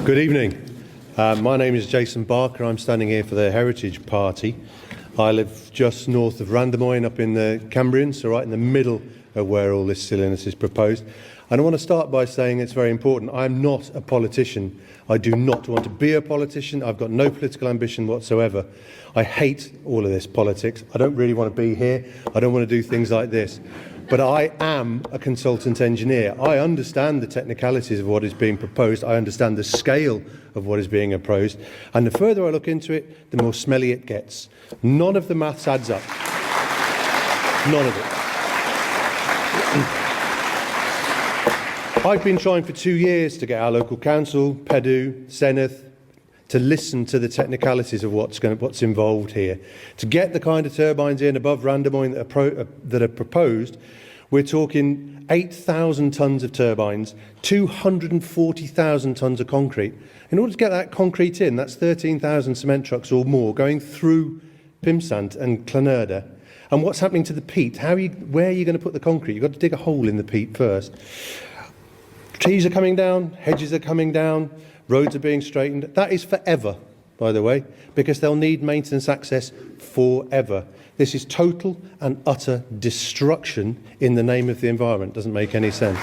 Good evening. My name is Jason Barker. I'm standing here for the Heritage Party. I live just north of Randamoyne up in the Cambrian, so right in the middle of where all this silliness is proposed. And I want to start by saying it's very important. I'm not a politician. I do not want to be a politician. I've got no political ambition whatsoever. I hate all of this politics. I don't really want to be here. I don't want to do things like this. But I am a consultant engineer. I understand the technicalities of what is being proposed. I understand the scale of what is being proposed. And the further I look into it, the more smelly it gets. None of the maths adds up. None of it. I've been trying for 2 years to get our local council, Pedu, Senedd, to listen to the technicalities of what's involved here. To get the kind of turbines in above Randamoyne that are proposed, we're talking 8,000 tonnes of turbines, 240,000 tonnes of concrete. In order to get that concrete in, that's 13,000 cement trucks or more going through Pumsant and Llanrda. And what's happening to the peat? Where are you going to put the concrete? You've got to dig a hole in the peat first. Trees are coming down, hedges are coming down, roads are being straightened. That is forever, by the way, because they'll need maintenance access forever. This is total and utter destruction in the name of the environment. Doesn't make any sense.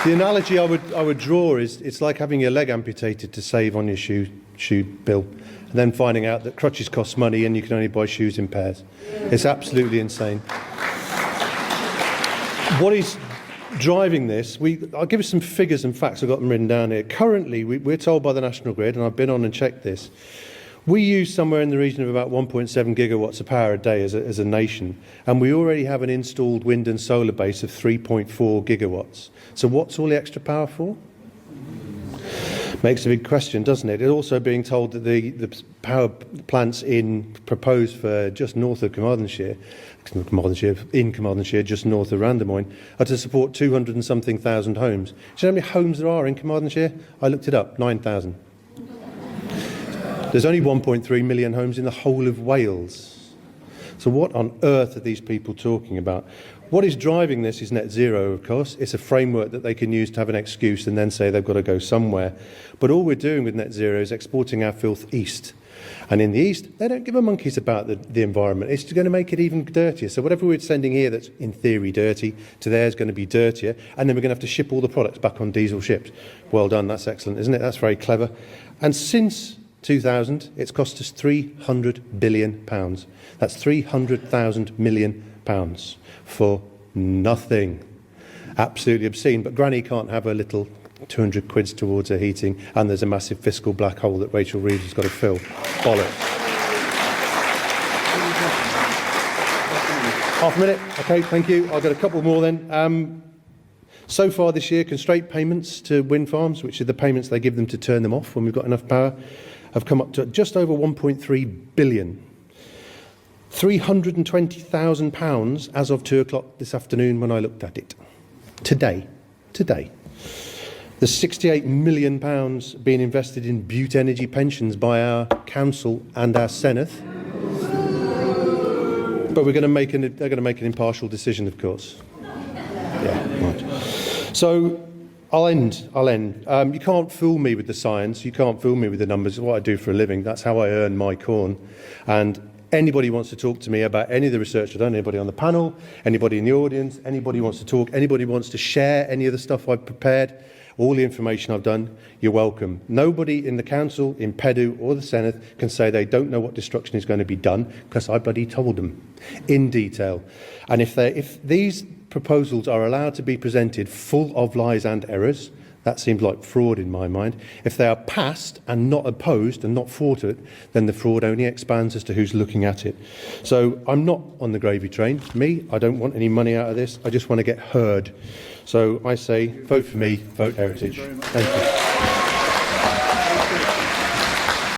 The analogy I would draw is it's like having your leg amputated to save on your shoe bill, and then finding out that crutches cost money and you can only buy shoes in pairs. It's absolutely insane. What is driving this? I'll give you some figures and facts. I've got them written down here. Currently, we're told by the National Grid, and I've been on and checked this, we use somewhere in the region of about 1.7 gigawatts of power a day as a nation, and we already have an installed wind and solar base of 3.4 gigawatts. So what's all the extra power for? Makes a big question, doesn't it? It's also being told that the power plants proposed for just north of Carmarthenshire, just north of Randamoyne, are to support 200 and something thousand homes. Do you know how many homes there are in Carmarthenshire? I looked it up, 9,000. There's only 1.3 million homes in the whole of Wales. So what on earth are these people talking about? What is driving this is net zero, of course. It's a framework that they can use to have an excuse and then say they've got to go somewhere. But all we're doing with net zero is exporting our filth east. And in the east, they don't give a monkeys about the environment. It's going to make it even dirtier. So whatever we're sending here that's in theory dirty, to there is going to be dirtier. And then we're going to have to ship all the products back on diesel ships. Well done, that's excellent, isn't it? That's very clever. And since 2000, it's cost us £300 billion. That's 300,000 million pounds for nothing. Absolutely obscene. But Granny can't have her little 200 quids towards her heating, and there's a massive fiscal black hole that Rachel Reeves has got to fill. Bollocks. Half a minute. Okay, thank you. I've got a couple more then. So far this year, constraint payments to wind farms, which are the payments they give them to turn them off when we've got enough power, have come up to just over 1.3 billion. £320,000 as of 2 o'clock this afternoon when I looked at it. Today. There's £68 million being invested in Butte Energy pensions by our council and our Senedd. But they're going to make an impartial decision, of course. Yeah, right. So I'll end. You can't fool me with the science. You can't fool me with the numbers. It's what I do for a living. That's how I earn my corn. And anybody wants to talk to me about any of the research I've done, anybody on the panel, anybody in the audience, anybody wants to talk, anybody wants to share any of the stuff I've prepared, all the information I've done, you're welcome. Nobody in the council, in Pedu or the Senedd can say they don't know what destruction is going to be done, because I bloody told them in detail. And if these proposals are allowed to be presented full of lies and errors, that seems like fraud in my mind. If they are passed and not opposed and not fought at, then the fraud only expands as to who's looking at it. So I'm not on the gravy train. I don't want any money out of this. I just want to get heard. So I say, vote for me, vote Heritage. Thank you.